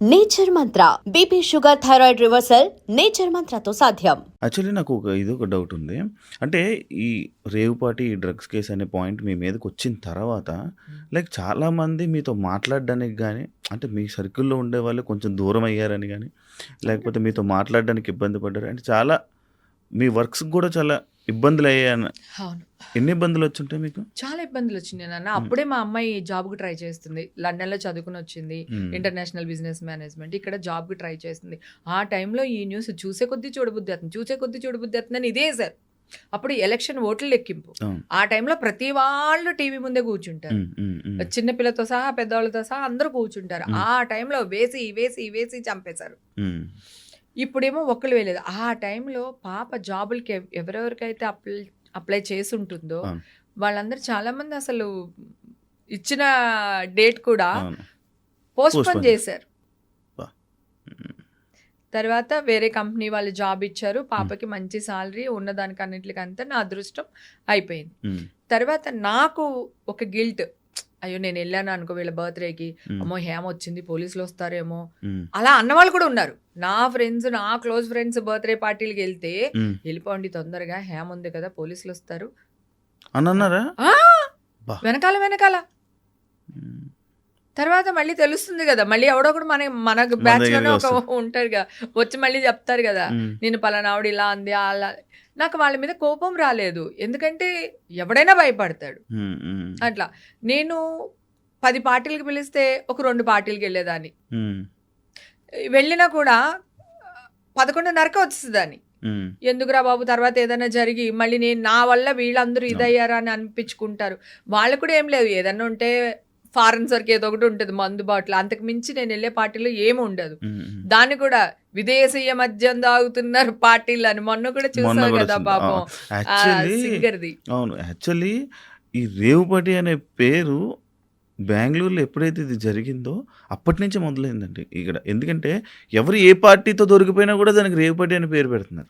Nature Mantra BP sugar thyroid reversal Nature మంత్రతో సాధ్యం. Actually నాకు ఒక డౌట్ ఉంది. అంటే ఈ రేవ్ పార్టీ, ఈ డ్రగ్స్ కేస్ అనే పాయింట్ మీ మీదకొచ్చిన తర్వాత లైక్ చాలామంది మీతో మాట్లాడడానికి గానీ, అంటే మీ సర్కిల్‌లో ఉండేవాళ్ళు కొంచెం దూరం అయ్యారని గానీ, లేకపోతే మీతో మాట్లాడడానికి ఇబ్బంది పడ్డారు. అంటే చాలా మీ వర్క్స్‌కి గూడా చాలా ఇబ్బందులయ్యాయని అవును. ఎన్ని ఇబ్బందులొచ్చుంటాయి మీకు? చాలా ఇబ్బందులొచ్చినియి నాన్న. హ్మ్. అప్పుడే మా అమ్మాయి జాబ్‌కి ట్రై చేస్తుంది. లండన్‌లో చదువుకొనొచ్చింది. హ్మ్. International business management. ఇక్కడ జాబ్‌కి ట్రై చేస్తుంది. ఆ టైంలో ఈ న్యూస్ చూసే కొద్దీ చూడబుద్ధేత్తంది. చూసే కొద్దీ చూడబుద్ధేత్తందని ఇదే సార్. అప్పుడు ఎలక్షన్ ఓట్ల లెక్కింపు. అవును. ఆ టైంలో ప్రతి వాళ్ళు టీవీ ముందే కూర్చుంటారు. హ్మ్. హ్మ్. హ్మ్. చిన్న పిల్లతో సహా, పెద్దవాళ్ళతో సహా అందరూ కూర్చుంటారు. హ్మ్. ఆ టైంలో వేసి చంపేశారు. హ్మ్. ఇప్పుడేమో ఒక్కళ్ళు వేయలేదు. ఆ టైంలో పాప జాబులకి ఎవరెవరికైతే అప్లై చేసుంటుందో అవును. వాళ్ళందరూ చాలామంది అసలు ఇచ్చిన డేట్ కూడా అవును. పోస్ట్‌పోన్ పోస్ట్‌పోన్ చేశారు. అబ్బా! హ్మ్. తర్వాత వేరే కంపెనీ వాళ్ళు జాబ్ ఇచ్చారు. హ్మ్. పాపకి మంచి సాలరీ ఉన్నదానికన్నిట్లికంతా నా అదృష్టం అయిపోయింది. హ్మ్. తర్వాత నాకు ఒక గిల్ట్. అయ్యో! నేనెళ్ళాను అనుకో వీళ్ళ బర్త్‌డేకి. హ్మ్. అమ్మో! హేమ వచ్చింది పోలీసులొస్తారేమో! హ్మ్. అలా అన్నవాళ్ళు కూడా ఉన్నారు. నా ఫ్రెండ్స్, నా క్లోజ్ ఫ్రెండ్స్ బర్త్‌డే పార్టీలకెళ్తే హ్మ్. "ఎళ్ళిపోండి తొందరగా హేమ ఉంది కదా! పోలీసులొస్తారు." అనన్నారా? ఆ! అబ్బా! వెనకాల. హ్మ్. తర్వాత మళ్ళీ తెలుస్తుంది గదా! మళ్ళీ ఎవడో ఒకడు మన మన మన బ్యాచ్‌లోనే దగ్గరికి ఒక వస్తాడు. ఉంటాడుగా. వచ్చి మళ్ళీ చెప్తారు గదా! హ్మ్. నిన్ను పలానా ఆవిడ ఇలా అంది, అలా నాకు వాళ్ళ మీద కోపం రాలేదు. ఎందుకంటే ఎవడైనా భయపడతాడు. హ్మ్. హ్మ్. అట్లా. నేను 10 పార్టీలకి పిలిస్తే ఒక 2 పార్టీలకెళ్ళేదాన్ని. హ్మ్. వెళ్ళినా కూడా 11:30కి వచ్చేసేదాన్ని. హ్మ్. ఎందుకురా బాబు తర్వాత ఏదైనా జరిగి మళ్ళీ నా వల్ల వీళ్ళందరూ అవును. ఇదయ్యారా అని అనిపించుకుంటారు. వాళ్ళకి కూడా ఏం లేదు. ఏదన్నా ఉంటే ఫారెన్ సరుకు ఏదో ఒకటి ఉంటది. మందు బాటిల్. అంతకు మించి నేనెళ్ళే పార్టీలో ఏమి ఉండదు. హ్మ్. హ్మ్. దాన్ని కూడా విదేశీయ మద్యం తాగుతున్నారు పార్టీలని. మొన్న కూడా మొన్న చూసావు గూడా కదా వచ్చింది. పాపం. యాక్చువల్లీ సింగర్‌ది. అవును. యాక్చువల్లీ ఈ రేవ్ పార్టీ అనే పేరు బెంగుళూరులో ఎప్పుడైతే ఇది జరిగిందో అప్పటినుంచే మొదలైందండి ఇక్కడ. ఎందుకంటే ఎవరు ఏ పార్టీతో దొరికిపోయినా గూడా దానికి రేవ్ పార్టీ అని పేరు పెడుతున్నారు.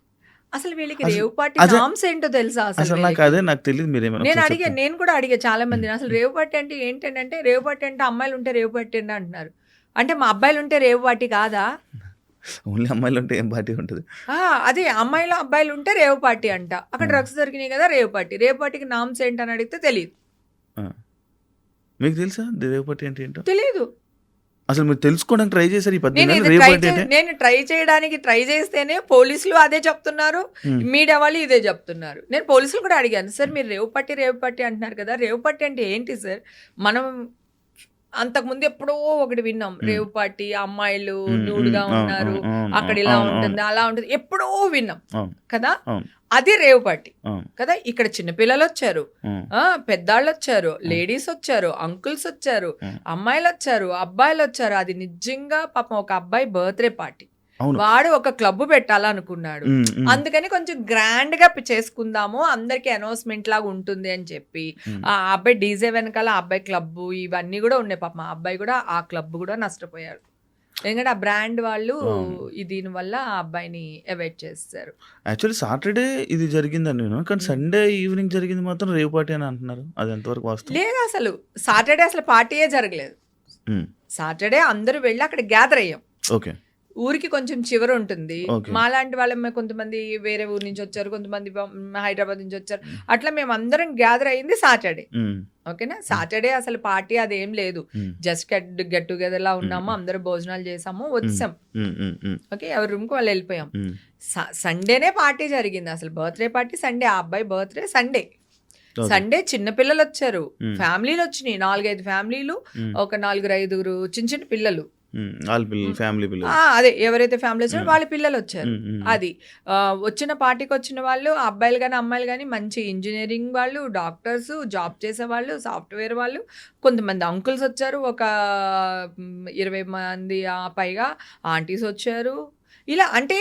అసలు వీళ్ళకి అసలు రేవ్ పార్టీ అదే నార్మ్స్ ఏంటో తెలుసా అసలు అసలు వీళ్ళకి? నాకు తెలీదు. మీరేమైనా నేను ఒకసారి అడిగా. చెప్తారా? నేను కూడా అడిగా చాలా మందిని. అసలు రేవ్ పార్టీ అంటే ఏంటంటే, రేవ్ పార్టీ అంటే అమ్మాయిలుంటే రేవ్ పార్టీ అంటున్నారు. అంటే మా అబ్బాయిలుంటే రేవ్ పార్టీ కాదా? ఓన్లీ అమ్మాయిలుంటే ఏం పార్టీ ఉంటది? ఆ! అదే అమ్మాయిలు, అబ్బాయిలుంటే రేవ్ పార్టీ అంట. అక్కడ ఆ! డ్రగ్స్ దొరికినాయి కదా! Rave party. రేవ్ పార్టీకి నార్మ్స్ ఏంటని అడిగితే తెలీదు. ఆ! మీకు తెలుసా రేవ్ పార్టీ అంటే ఏంటో? తెలీదు. అసలు మీరు తెలుసుకోవడానికి ట్రై చేసారు ఈ 18 ఏళ్ళు రేవ్ పార్టీ అంటే? నేను ట్రై చేయడానికి ట్రై చేస్తేనే పోలీసులు అదే చెప్తున్నారు. హ్మ్. మీడియా వాళ్ళు ఇదే చెప్తున్నారు. నేను పోలీసులు కూడా అడిగాను. సార్ మీరు రేవ్ పార్టీ అంటున్నారు కదా! రేవ్ పార్టీ అంటే ఏంటి సార్? మనం అంతకుముందు ఎప్పుడో ఒకటి విన్నాం. హ్మ్. రేవ్ పార్టీ అమ్మాయిలు హ్మ్. హ్మ్. న్యూడ్‌గా అవును. ఉన్నారు. అవును. అవును. అక్కడ ఇలా అవును. అవును. ఉంటుంది, అలా ఉంటుంది. ఎప్పుడో విన్నాం అవును. కదా! అవును. అది రేవ్ పార్టీ అవును. కదా! ఇక్కడ చిన్న పిల్లలొచ్చారు. హ్మ్. పెద్దాళ్ళొచ్చారు. హ్మ్. లేడీసొచ్చారు. అంకుల్స్ వచ్చారు. హ్మ్. అమ్మాయిలొచ్చారు. అబ్బాయిలొచ్చారు. అది నిజంగా పాపం ఒక అబ్బాయి బర్త్‌డే పార్టీ. అవును. వాడు ఒక క్లబ్ పెట్టాలనుకున్నాడు. హ్మ్. హ్మ్. అందుకని కొంచెం గ్రాండ్‌గా చేసుకుందాము. అందరికి అనౌన్స్‌మెంట్ లాగా ఉంటుంది అని చెప్పి, హ్మ్. ఆ అబ్బాయి డీజే వెనకాల ఆ అబ్బాయి క్లబ్బు ఇవన్నీ గూడా ఉన్నాయి పాపం. ఆ అబ్బాయి గూడా ఆ క్లబ్ గూడా నష్టపోయాడు. ఎందుకంటే ఆ బ్రాండ్ వాళ్ళు అవును. దీనివల్ల ఆ అబ్బాయిని అవాయిడ్ చేసేసారు. యాక్చువల్లీ సాటర్‌డే ఇది జరిగిందని నేను. కానీ హ్మ్. సండే ఈవినింగ్ జరిగింది మాత్రం రేవ్ పార్టీ అని అంటున్నారు. అది ఎంతవరకు వాస్తవం? లేదసలు. సాటర్‌డే అసలు పార్టీయే జరగలేదు. హ్మ్. సాటర్‌డే అందరూ వెళ్లి అక్కడ గ్యాదర్ అయ్యాం. ఓకే. ఊరికి కొంచెం చివరుంటుంది. ఓకే. మాలాంటి వాళ్ళమే కొంతమంది వేరే ఊరు నుంచొచ్చారు. కొంతమంది హైదరాబాద్ నుంచొచ్చారు. హ్మ్. అట్లా మేమందరం గ్యాదర్ అయింది సాటర్‌డే. హ్మ్. ఓకేనా? హ్మ్. సాటర్‌డే అసలు పార్టీ అదేం లేదు. హ్మ్. జస్ట్ గెట్ టుగెదర్‌లా హ్మ్. ఉన్నాము. హ్మ్. అందరూ భోజనాలు చేసాము. హ్మ్. వచ్చేసాం. హ్మ్. హ్మ్. హ్మ్. ఓకే. ఎవరి రూమ్‌కి వాళ్ళు ఎళ్ళిపోయాం. హ్మ్. సండేనే పార్టీ జరిగింది. అసలు బర్త్‌డే పార్టీ సండే. ఆ అబ్బాయి బర్త్‌డే సండే. ఓకే. సండే చిన్న పిల్లలొచ్చారు. హ్మ్. ఫ్యామిలీలొచ్చినియి. 4, 5 ఫ్యామిలీలు. హ్మ్. ఒక నలుగురు, ఐదుగురు చిన్న చిన్న పిల్లలు. హ్మ్. ఆళ్ళ పిల్లలు, హ్మ్. ఫ్యామిలీ పిల్లలు. అదే ఎవరైతే ఫ్యామిలీ వచ్చారో హ్మ్. వాళ్ళ పిల్లలొచ్చారు. హ్మ్. హ్మ్. అది. వచ్చిన పార్టీకొచ్చిన వాళ్ళు అబ్బాయిలు గాని, అమ్మాయిలు గాని మంచి ఇంజినీరింగ్ వాళ్ళు, డాక్టర్సు, జాబ్ చేసేవాళ్ళు, సాఫ్ట్‌వేర్ వాళ్ళు, కొంతమంది అంకుల్స్ వచ్చారు. ఒక 20 మంది పైగా ఆంటీస్ వచ్చారు. ఇలా అంటే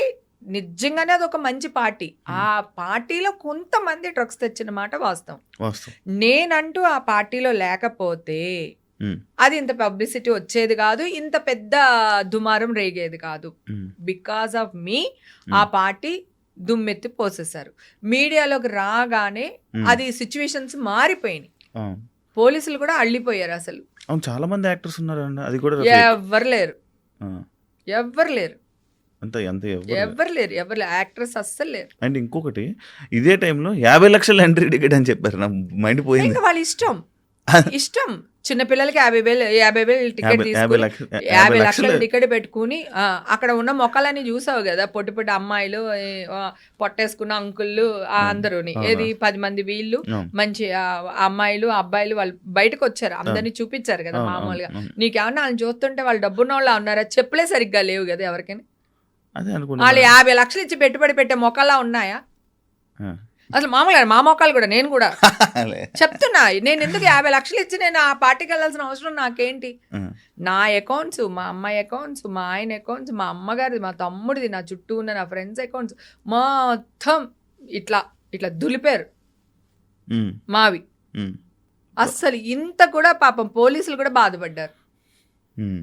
నిజంగానే అదొక మంచి పార్టీ. హ్మ్. ఆ పార్టీలో కొంతమంది డ్రగ్స్ తెచ్చిన మాట వాస్తవం. వాస్తవం. నేనంటూ ఆ పార్టీలో లేకపోతే హ్మ్. అది ఇంత పబ్లిసిటీ వచ్చేది గాదు. ఇంత పెద్ద దుమారం రేగేది కాదు. హ్మ్. బికాస్ ఆఫ్ మీ ఆ హ్మ్. పార్టీ దుమ్మెత్తి పోసేశారు. మీడియాలోకి రాగానే హ్మ్. అది సిట్యుయేషన్స్ మారిపోయినియి. ఆ! పోలీసులు కూడా అళ్ళిపోయారసలు. అవును. చాలా మంది యాక్టర్స్ ఉన్నారండి. అది కూడా ఫేక్. ఎవ్వరు లేరు. ఆ! ఎవ్వరు లేరు, అంత ఎంత ఎవ్వరు లేరు, ఎవరు లేరు, యాక్ట్రెస్ అస్సలు లేరు. అండ్ ఇంకొకటి ఇదే టైంలో 50 లక్షల ఎంట్రీ టికెట్ అని చెప్పారు, నా మైండ్ పోయింది. ఇంకా వాళ్ళ ఇష్టం, ఇష్టం. చిన్నపిల్లలకి 50,000 టికెట్ తీసుకుని 50 లక్షల టికెట్ పెట్టుకుని అక్కడ ఉన్న మొక్కలని చూసావు కదా, పొట్టి పొట్టి అమ్మాయిలు, పొట్టేసుకున్న అంకుళ్ళు అందరూని, ఏది 10 మంది వీళ్ళు మంచి అమ్మాయిలు అబ్బాయిలు వాళ్ళు బయటకు వచ్చారు, అందరినీ చూపించారు కదా మామూలుగా. నీకేమన్నా వాళ్ళని చూస్తుంటే వాళ్ళు డబ్బున్న వాళ్ళు ఉన్నారా? చెప్పులే సరిగ్గా లేవు కదా ఎవరికైనా. వాళ్ళు 50 లక్షలు ఇచ్చి పెట్టుబడి పెట్టే మొక్కలా ఉన్నాయా అసలు? మామూలుగా మా మొక్కలు కూడా, నేను కూడా చెప్తున్నా, నేను ఎందుకు 50 లక్షలు ఇచ్చి నేను ఆ పార్టీకి వెళ్ళాల్సిన అవసరం నాకేంటి? నా అకౌంట్స్, మా అమ్మాయి అకౌంట్స్, మా ఆయన అకౌంట్స్, మా అమ్మగారిది, మా తమ్ముడిది, నా చుట్టూ ఉన్న నా ఫ్రెండ్స్ అకౌంట్స్ మొత్తం ఇట్లా ఇట్లా దులిపారు మావి. అస్సలు ఇంత కూడా పాపం పోలీసులు కూడా బాధపడ్డారు.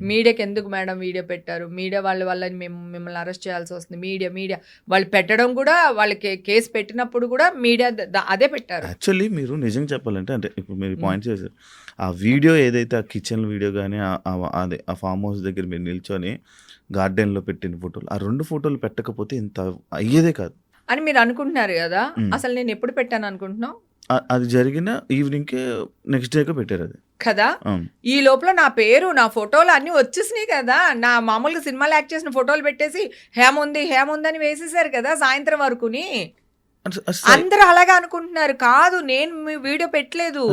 మీడియాకి ఎందుకు మేడం వీడియో పెట్టారు, మీడియా వాళ్ళ వల్ల మేము మిమ్మల్ని అరెస్ట్ చేయాల్సి వస్తుంది, మీడియా వాళ్ళు పెట్టడం కూడా, వాళ్ళకి కేసు పెట్టినప్పుడు కూడా మీడియా అదే పెట్టారు. యాక్చువల్లీ మీరు నిజంగా చెప్పాలంటే, అంటే ఇప్పుడు మీరు పాయింట్ చేశారు, ఆ వీడియో ఏదైతే ఆ కిచెన్ వీడియో కానీ అదే ఆ ఫామ్ హౌస్ దగ్గర మీరు నిల్చొని గార్డెన్లో పెట్టిన ఫోటోలు, ఆ 2 ఫోటోలు పెట్టకపోతే ఇంత అయ్యేదే కాదు అని మీరు అనుకుంటున్నారు కదా. అసలు నేను ఎప్పుడు పెట్టాను అనుకుంటున్నావు? అది జరిగిన ఈవినింగ్కే నెక్స్ట్ డేకే పెట్టారు అది కదా. ఈ లోపల నా పేరు, నా ఫోటోలు అన్ని వచ్చేసినాయి కదా. నా మామూలుగా సినిమాలు యాక్ట్ చేసిన ఫోటోలు పెట్టేసి హేముంది అని వేసేసారు కదా సాయంత్రం వరకుని. అందరూ అలాగే అనుకుంటున్నారు. కాదు, నేను మీ వీడియో పెట్టలేదు,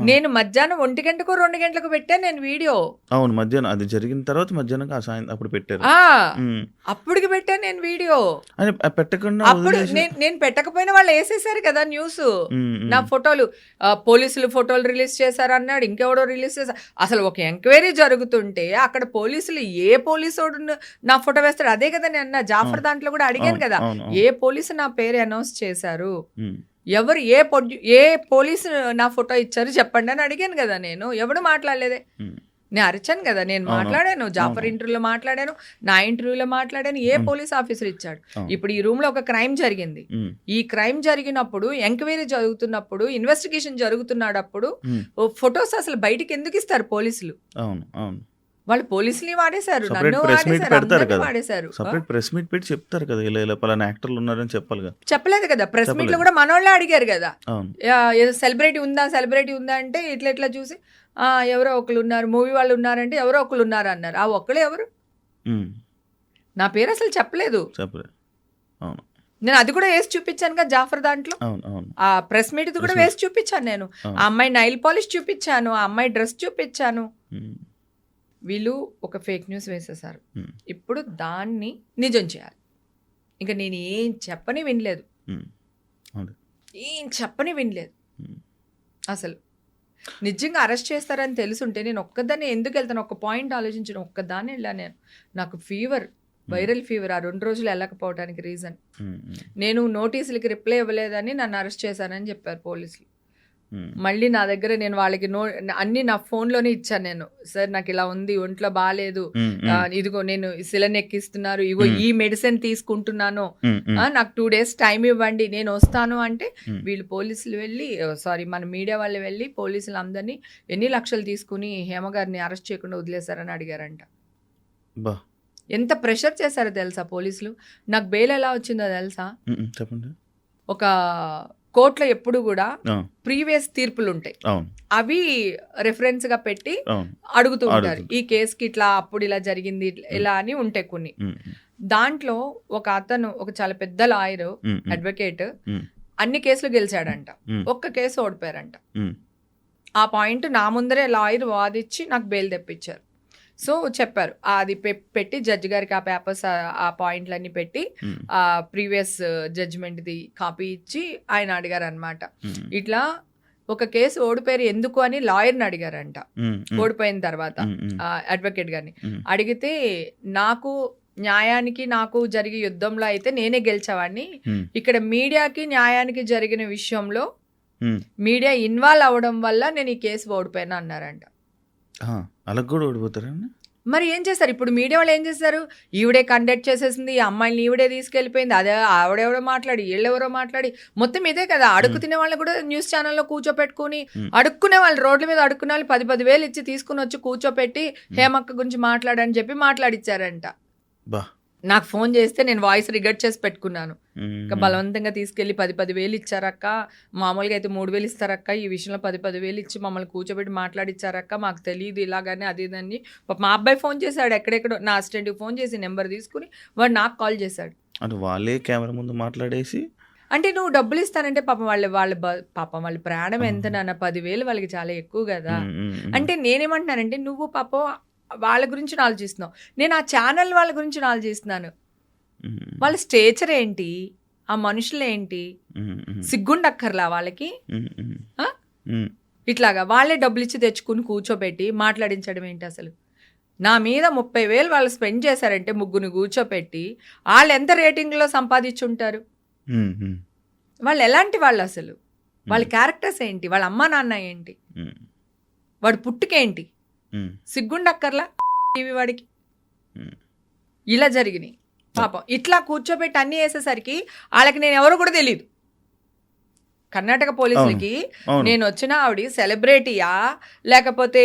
నేను మధ్యాహ్నం 1 గంటకు 2 గంటలకు పెట్టాను నేను వీడియో. అవును, మధ్యాహ్నం అది జరిగిన తర్వాత మధ్యాహ్నం అప్పుడు పెట్టారు, అప్పటికి పెట్టాను నేను వీడియో. పెట్టకుండా అప్పుడు నేను పెట్టకపోయినా వాళ్ళు వేసేసారు కదా న్యూస్. నా ఫోటోలు పోలీసులు ఫోటోలు రిలీజ్ చేశారు అన్నాడు, ఇంకెవడో రిలీజ్ చేశారు. అసలు ఒక ఎంక్వైరీ జరుగుతుంటే అక్కడ పోలీసులు ఏ పోలీసు నా ఫోటో వేస్తారు? అదే కదా నేను అన్న జాఫర్ దాంట్లో కూడా అడిగాను కదా, ఏ పోలీసు నా పేరు అనౌన్స్ చేశారు, ఎవరు ఏ పోలీసు నా ఫోటో ఇచ్చారు చెప్పండి అని అడిగాను కదా నేను. ఎవడు మాట్లాడలేదే. నేను అరిచాను కదా, నేను మాట్లాడాను, జాఫర్ ఇంటర్వ్యూలో మాట్లాడాను, నా ఇంటర్వ్యూలో మాట్లాడాను. ఏ పోలీస్ ఆఫీసర్ ఇచ్చాడు? ఇప్పుడు ఈ రూమ్ లో ఒక క్రైమ్ జరిగింది. ఈ క్రైమ్ జరిగినప్పుడు, ఎంక్వైరీ జరుగుతున్నప్పుడు, ఇన్వెస్టిగేషన్ జరుగుతున్నప్పుడు ఫొటోస్ అసలు బయటికి ఎందుకు ఇస్తారు పోలీసులు? వాళ్ళు పోలీసులు వాడేశారు, నన్ను వాడేశారు. సపరేట్ ప్రెస్ మీట్ పెట్టి చెప్తారు కదా, ఇలా పలానా యాక్టర్లు ఉన్నారని చెప్పాలి కదా. చెప్పలేదు కదా. ప్రెస్ మీట్ లో కూడా మనోళ్ళే అడిగారు కదా, సెలబ్రిటీ ఉందా అంటే ఇట్లా చూసి ఎవరో ఒకళ్ళు ఉన్నారు, మూవీ వాళ్ళు ఉన్నారంటే ఎవరో ఒకళ్ళు ఉన్నారు అన్నారు. ఆ ఒక్కళ్ళే ఎవరు? నా పేరు అసలు చెప్పలేదు. నేను అది కూడా వేసి చూపించాను కదా జాఫర్ దాంట్లో. ఆ ప్రెస్ మీట్ కూడా వేసి చూపించాను నేను. ఆ అమ్మాయి నైల్ పాలిష్ చూపించాను, ఆ అమ్మాయి డ్రెస్ చూపించాను. వీళ్ళు ఒక ఫేక్ న్యూస్ వేసేసారు. ఇప్పుడు దాన్ని నిజం చేయాలి. ఇంకా నేను ఏం చెప్పని వినలేదు, అసలు నిజంగా అరెస్ట్ చేస్తారని తెలుసుంటే నేను ఒక్కదాన్ని ఎందుకు వెళ్తాను? ఒక పాయింట్ ఆలోచించిన, ఒక్కదాన్ని వెళ్ళాను నేను. నాకు ఫీవర్, వైరల్ ఫీవర్, ఆ 2 రోజులు వెళ్ళకపోవడానికి రీజన్ నేను నోటీసులకి రిప్లై ఇవ్వలేదని నన్ను అరెస్ట్ చేశానని చెప్పారు పోలీసులు. మళ్ళీ నా దగ్గర నేను వాళ్ళకి అన్ని నా ఫోన్లోనే ఇచ్చాను నేను. సార్ నాకు ఇలా ఉంది, ఒంట్లో బాగాలేదు, ఇదిగో నేను సిలన్ ఎక్కిస్తున్నారు, ఇగో ఈ మెడిసిన్ తీసుకుంటున్నాను, నాకు 2 days టైం ఇవ్వండి, నేను వస్తాను అంటే వీళ్ళు పోలీసులు వెళ్ళి, మన మీడియా వాళ్ళు వెళ్ళి పోలీసులు అందరినీ ఎన్ని లక్షలు తీసుకుని హేమ గారిని అరెస్ట్ చేయకుండా వదిలేశారని అడిగారంట. ఎంత ప్రెషర్ చేశారో తెలుసా పోలీసులు. నాకు బెయిల్ ఎలా వచ్చిందో తెలుసా? ఒక కోర్టులో ఎప్పుడు కూడా ప్రీవియస్ తీర్పులు ఉంటాయి, అవి రెఫరెన్స్ గా పెట్టి అడుగుతూ ఉంటారు. ఈ కేసుకి ఇట్లా అప్పుడు ఇలా జరిగింది ఇలా అని ఉంటాయి కొన్ని. దాంట్లో ఒక అతను, ఒక చాలా పెద్ద లాయర్, అడ్వకేట్, అన్ని కేసులు గెలిచాడంట, ఒక్క కేసు ఓడిపోయారంట. ఆ పాయింట్ నా ముందరే లాయర్ వాదిచ్చి నాకు బెయిల్ తెప్పించారు. సో చెప్పారు, అది పెట్టి జడ్జి గారికి ఆ పేపర్స్, ఆ పాయింట్లన్నీ పెట్టి ఆ ప్రీవియస్ జడ్జిమెంట్ది కాపీ ఇచ్చి ఆయన అడిగారు అనమాట. ఇట్లా ఒక కేసు ఓడిపోయారు ఎందుకు అని లాయర్ని అడిగారంట. ఓడిపోయిన తర్వాత అడ్వకేట్ గారిని అడిగితే, నాకు న్యాయానికి నాకు జరిగే యుద్ధంలో అయితే నేనే గెలిచేవాడిని, ఇక్కడ మీడియాకి న్యాయానికి జరిగిన విషయంలో మీడియా ఇన్వాల్వ్ అవ్వడం వల్ల నేను ఈ కేసు ఓడిపోయాను అన్నారంట. అలా కూడా ఓడిపోతారండి. మరి ఏం చేస్తారు ఇప్పుడు మీడియా వాళ్ళు? ఏం చేస్తారు? ఈవిడే కండక్ట్ చేసేసింది, ఈ అమ్మాయిని ఈవిడే తీసుకెళ్ళిపోయింది, అదే ఆవిడెవడో మాట్లాడి వీళ్ళెవరో మాట్లాడి, మొత్తం ఇదే కదా. అడుగు తినే వాళ్ళని కూడా న్యూస్ ఛానల్లో కూర్చోపెట్టుకుని, అడుక్కునే వాళ్ళు రోడ్ల మీద అడుక్కునే వాళ్ళు 10,000 ఇచ్చి తీసుకుని వచ్చి కూర్చోపెట్టి హేమక్క గురించి మాట్లాడని చెప్పి మాట్లాడిచ్చారంట. బా నాకు ఫోన్ చేస్తే నేను వాయిస్ రికార్డ్ చేసి పెట్టుకున్నాను. ఇంకా బలవంతంగా తీసుకెళ్ళి 10,000 ఇచ్చారక్క, మామూలుగా అయితే 3,000 ఇస్తారక్క, ఈ విషయంలో 10,000 ఇచ్చి మమ్మల్ని కూర్చోబెట్టి మాట్లాడిచ్చారక్క, మాకు తెలియదు ఇలాగని అది ఇదని. మా అబ్బాయి ఫోన్ చేశాడు, ఎక్కడెక్కడో నా అసిస్టెంట్కి ఫోన్ చేసి నెంబర్ తీసుకుని వాడు నాకు కాల్ చేశాడు. అంటే వాళ్ళే కెమెరా ముందు మాట్లాడేసి అంటే నువ్వు డబ్బులు ఇస్తానంటే పాపం పాపం వాళ్ళ ప్రాణం ఎంత నాన్న, 10,000 వాళ్ళకి చాలా ఎక్కువ కదా. అంటే నేనేమంటున్నానంటే నువ్వు పాపం వాళ్ళ గురించి ఆలోచిస్తున్నావు, నేను ఆ ఛానల్ వాళ్ళ గురించి ఆలోచిస్తున్నాను. వాళ్ళ స్టేచర్ ఏంటి, ఆ మనుషులు ఏంటి, సిగ్గుండక్కర్లా వాళ్ళకి? ఇట్లాగా వాళ్ళే డబ్బులు ఇచ్చి తెచ్చుకుని కూర్చోబెట్టి మాట్లాడించడం ఏంటి అసలు? నా మీద 30,000 వాళ్ళు స్పెండ్ చేశారంటే ముగ్గురిని కూర్చోపెట్టి వాళ్ళు ఎంత రేటింగ్లో సంపాదించుంటారు? వాళ్ళు ఎలాంటి వాళ్ళు అసలు? వాళ్ళ క్యారెక్టర్స్ ఏంటి, వాళ్ళ అమ్మా నాన్న ఏంటి, వాడు పుట్టుకేంటి? సిగ్గుండక్కర్లా టీవీ వాడికి? ఇలా జరిగినాయి పాపం. ఇట్లా కూర్చోబెట్టి అన్ని వేసేసరికి వాళ్ళకి నేను ఎవరో కూడా తెలియదు. కర్ణాటక పోలీసులకి నేను వచ్చిన ఆవిడ సెలబ్రిటీయా లేకపోతే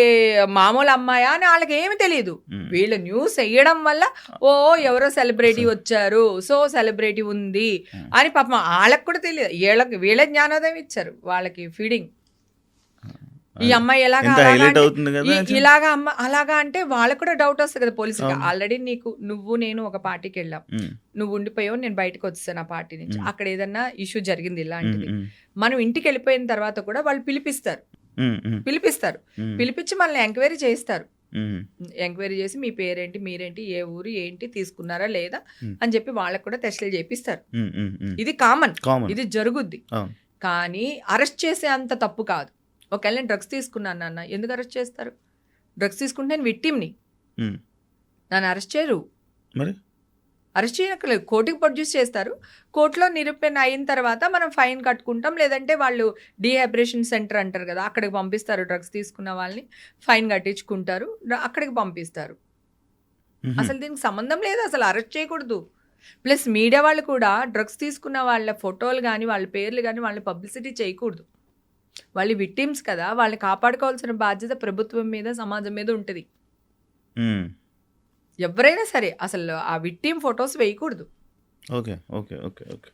మామూలు అమ్మాయా అని వాళ్ళకి ఏమి తెలియదు. వీళ్ళు న్యూస్ వేయడం వల్ల ఓ ఎవరో సెలబ్రిటీ వచ్చారు, సో సెలబ్రిటీ ఉంది అని పాపం వాళ్ళకి కూడా తెలియదు. వీళ్ళే జ్ఞానోదయం ఇచ్చారు వాళ్ళకి ఫీడింగ్. ఈ అమ్మాయి ఇలాగా అమ్మ అలాగా అంటే వాళ్ళకు కూడా డౌట్ వస్తుంది కదా పోలీసులకి. ఆల్రెడీ నువ్వు నేను ఒక పార్టీకి వెళ్ళాం, నువ్వు ఉండిపోయావు, నేను బయటకు వచ్చేసాను ఆ పార్టీ నుంచి. అక్కడ ఏదన్నా ఇష్యూ జరిగింది ఇలాంటిది, మనం ఇంటికి వెళ్ళిపోయిన తర్వాత కూడా వాళ్ళు పిలిపిస్తారు, పిలిపించి మనల్ని ఎంక్వైరీ చేస్తారు. ఎంక్వైరీ చేసి మీ పేరేంటి, మీరేంటి, ఏ ఊరు, ఏంటి, తీసుకున్నారా లేదా అని చెప్పి వాళ్ళకు కూడా టెస్టులు చేపిస్తారు. ఇది కామన్, ఇది జరుగుద్ది. కానీ అరెస్ట్ చేసే అంత తప్పు కాదు. ఒకవేళ నేను డ్రగ్స్ తీసుకున్నాను నాన్న, ఎందుకు అరెస్ట్ చేస్తారు? డ్రగ్స్ తీసుకుంటే నేను విక్టిమ్ని, నన్ను అరెస్ట్ చేయరు. అరెస్ట్ చేయనక్కర్లేదు, కోర్టుకి ప్రొడ్యూస్ చేస్తారు. కోర్టులో నిరూపణ అయిన తర్వాత మనం ఫైన్ కట్టుకుంటాం, లేదంటే వాళ్ళు డీహైబ్రేషన్ సెంటర్ అంటారు కదా, అక్కడికి పంపిస్తారు. డ్రగ్స్ తీసుకున్న వాళ్ళని ఫైన్ కట్టించుకుంటారు, అక్కడికి పంపిస్తారు. అసలు దీనికి సంబంధం లేదు, అసలు అరెస్ట్ చేయకూడదు. ప్లస్ మీడియా వాళ్ళు కూడా డ్రగ్స్ తీసుకున్న వాళ్ళ ఫోటోలు కానీ వాళ్ళ పేర్లు కానీ వాళ్ళని పబ్లిసిటీ చేయకూడదు. వాళ్ళు విక్టిమ్స్ కదా, వాళ్ళని కాపాడుకోవాల్సిన బాధ్యత ప్రభుత్వం మీద, సమాజం మీద ఉంటుంది. ఎవరైనా సరే అసలు ఆ విక్టిమ్ ఫొటోస్ వేయకూడదు. ఓకే ఓకే ఓకే ఓకే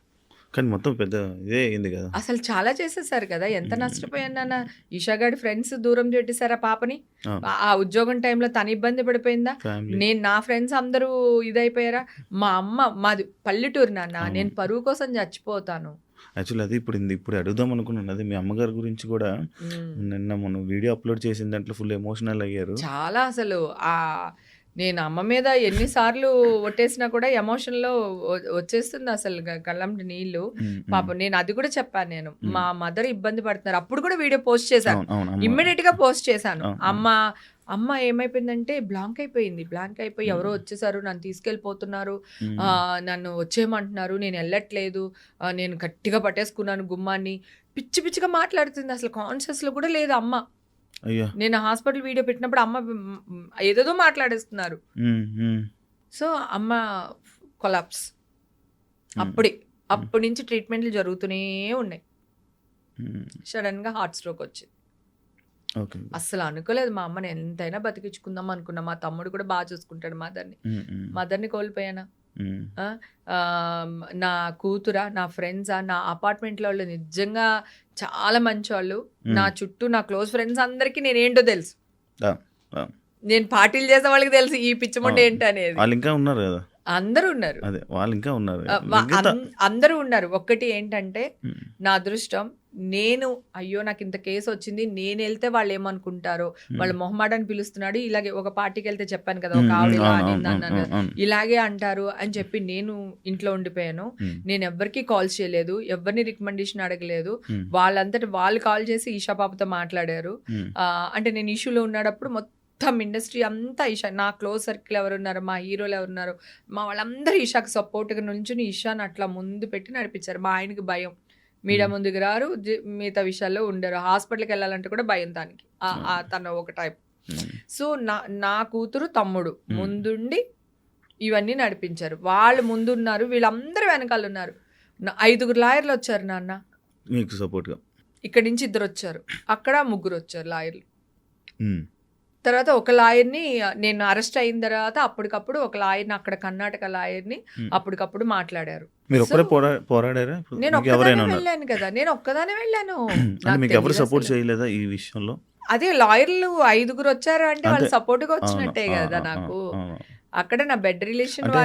కానీ మొత్తం పెద్ద ఇదే అయింది కదా. అసలు చాలా చేసేసారు కదా, ఎంత నష్టపోయాను నాన్న. ఈషా గారి ఫ్రెండ్స్ దూరం పెట్టేశారు ఆ పాపని. ఆ ఉద్యోగం టైంలో తన ఇబ్బంది పడిపోయిందా, నేను నా ఫ్రెండ్స్ అందరూ ఇదైపోయారా. మా అమ్మ, మాది పల్లెటూరు నాన్న, నేను పరువు కోసం చచ్చిపోతాను. యాక్చువల్లీ అది ఇప్పుడు అడుగుదాం అనుకున్నాను. అది మీ అమ్మగారి గురించి కూడా నిన్న మనం వీడియో అప్లోడ్ చేసిన దాంట్లో ఫుల్ ఎమోషనల్ అయ్యారు చాలా. అసలు నేను అమ్మ మీద ఎన్నిసార్లు ఒట్టేసినా కూడా ఎమోషన్లో వచ్చేస్తుంది అసలు కళ్ళంటి నీళ్ళు. పాపం నేను అది కూడా చెప్పాను, నేను మా మదర్ ఇబ్బంది పడుతున్నారు, అప్పుడు కూడా వీడియో పోస్ట్ చేశాను, ఇమ్మీడియట్ గా పోస్ట్ చేశాను. అమ్మ ఏమైపోయిందంటే బ్లాంక్ అయిపోయి ఎవరో వచ్చేసారు, నన్ను తీసుకెళ్ళిపోతున్నారు, నన్ను వచ్చేయమంటున్నారు, నేను వెళ్ళట్లేదు, నేను గట్టిగా పట్టేసుకున్నాను గుమ్మాన్ని, పిచ్చి పిచ్చిగా మాట్లాడుతుంది. అసలు కాన్షియస్ లో కూడా లేదు అమ్మ. నేను హాస్పిటల్ వీడియో పెట్టినప్పుడు అమ్మ ఏదేదో మాట్లాడేస్తున్నారు. సో అమ్మ కొలాప్స్. అప్పటి నుంచి ట్రీట్మెంట్లు జరుగుతూనే ఉన్నాయి. సడన్ గా హార్ట్ స్ట్రోక్ వచ్చింది. అస్సలు అనుకోలేదు మా అమ్మని ఎంతైనా బతికించుకుందాం అనుకున్నా. మా తమ్ముడు కూడా బాగా చూసుకుంటాడు మదర్ని కోల్పోయానా. నా కూతురా, నా ఫ్రెండ్సా, నా అపార్ట్మెంట్లో వాళ్ళు నిజంగా చాలా మంచి వాళ్ళు. నా చుట్టూ నా క్లోజ్ ఫ్రెండ్స్ అందరికీ నేనేంటో తెలుసు, నేను పార్టీలు చేసే వాళ్ళకి తెలుసు ఈ పిచ్చమంట ఏంటి అనేది. అందరూ ఉన్నారు. ఒక్కటి ఏంటంటే నా అదృష్టం, నేను అయ్యో నాకు ఇంత కేసు వచ్చింది, నేను వెళ్తే వాళ్ళు ఏమనుకుంటారో, వాళ్ళ మొహమాటాన్ని పిలుస్తున్నాడు, ఇలాగే ఒక పార్టీకి వెళ్తే చెప్పాను కదా ఒక ఆవిడ అన్నాను, ఇలాగే అంటారు అని చెప్పి నేను ఇంట్లో ఉండిపోయాను. నేను ఎవరికి కాల్ చేయలేదు, ఎవరిని రికమెండేషన్ అడగలేదు, వాళ్ళంతటి వాళ్ళు కాల్ చేసి ఈషా పాపతో మాట్లాడారు. అంటే నేను ఇష్యూలో ఉన్నప్పుడు మొత్తం ఇండస్ట్రీ అంతా ఈషా, నా క్లోజ్ సర్కిల్ ఎవరున్నారు, మా హీరోలు ఎవరున్నారు, మా వాళ్ళందరూ ఈషాకి సపోర్ట్గా నుంచుని ఈషాని అట్లా ముందు పెట్టి నడిపించారు. మా ఆయనకి భయం, మీడియా ముందుకు రారు, మిగతా విషయాల్లో ఉండరు, హాస్పిటల్కి వెళ్ళాలంటే కూడా భయం దానికి, తన ఒక టైప్. సో నా కూతురు తమ్ముడు ముందుండి ఇవన్నీ నడిపించారు. వాళ్ళు ముందున్నారు, వీళ్ళందరూ వెనకాల ఉన్నారు. 5 లాయర్లు వచ్చారు నాన్న మీకు సపోర్ట్గా. ఇక్కడి నుంచి 2 వచ్చారు, అక్కడ 3 వచ్చారు లాయర్లు. తర్వాత ఒక లాయర్‌ని నేను అరెస్ట్ అయిన తర్వాత అప్పటికప్పుడు ఒక లాయర్‌ని అక్కడ కర్ణాటక లాయర్‌ని హ్మ్. అప్పటికప్పుడు మాట్లాడారు. మీరు ఒక్కరే సో, పోరాడారా? ఇప్పుడు నేను మీకు ఎవరైనా ఒక్కదాన్నే ఉన్నారు? వెళ్ళాను కదా! నేను ఒక్కదాన్నే వెళ్ళాను. అంటే నాకు మీకు ఎవరు సపోర్ట్ తెలీదసలు. చేయలేదా ఈ విషయంలో? అదే లాయర్‌లు 5గురు వచ్చారు అంటే అంతే. వాళ్ళు సపోర్ట్‌గా అవును. వచ్చినట్టే ఆ! కదా ఆ! ఆ! నాకు. అవును. అక్కడ నా బెడ్ రిలేషన్ అంటే వాళ్ళు